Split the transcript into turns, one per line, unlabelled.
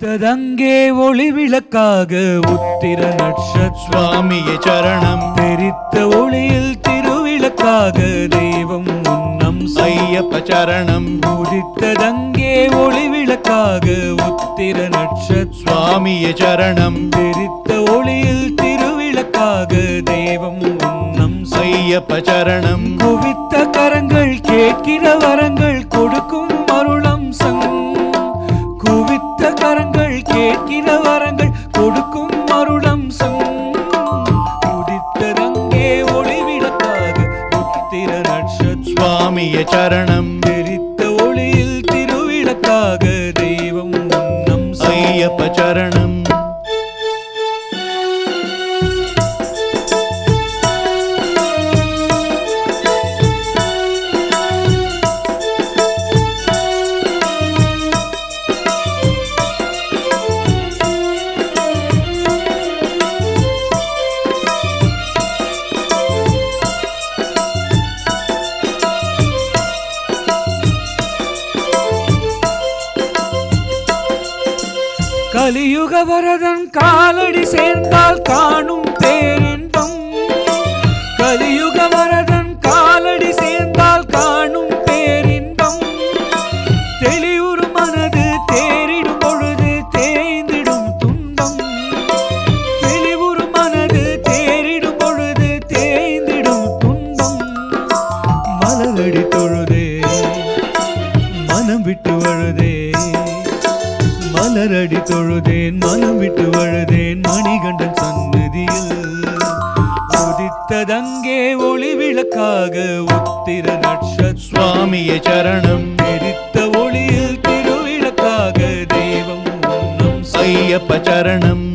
உதித்ததங்கே ஒளி விளக்காக உத்திர நட்சத்திரம்
சுவாமியே சரணம்.
தெரித்த ஒளியில் திருவிளக்காக தெய்வம் உன்னம்
ஐயப்ப சரணம்.
உதித்ததங்கே ஒளி விளக்காக உத்திர நட்சத்திரம்
சுவாமியே சரணம்.
தெரித்த ஒளியில் திருவிளக்காக தெய்வம் உன்னம்
ஐயப்ப சரணம்.
குவித்த கரங்கள் கேட்கிற வரங்கள் கொடுக்கும் அருளம் குவித்த கரங்கள் கேட்கிற வரங்கள் கொடுக்கும் அருளம் உதித்ததங்கே ஒளி விளக்காக உத்திர நட்சத்திரம்
சுவாமியே சரணம்.
தெரித்த ஒளியில் திருவிளக்காக தெய்வம் உன்னம்
ஐயப்ப சரணம்.
கலியுக வரதன் காலடி சேர்ந்தால் காணும் பேரின்பம். கலியுக வரதன் காலடி சேர்ந்தால் காணும் பேரின்பம். தெளிவுறு மனது தேரிடும் பொழுது தேய்ந்திடும் துன்பம். தெளிவுறு மனது தேரிடும் பொழுது தேய்ந்திடும் துன்பம். மலரடி தொழுதே மனம் விட்டு வழுதே, மலரடி தொழுதேன் மனம் விட்டு வழுதேன் மணிகண்டன் சந்நிதியில். உதித்ததங்கே ஒளி விளக்காக உத்திர நட்சத்திரம்
சுவாமியே சரணம்.
தெரித்த ஒளியில் திருவிளக்காக தெய்வம் உன்னம்
ஐயப்ப சரணம்.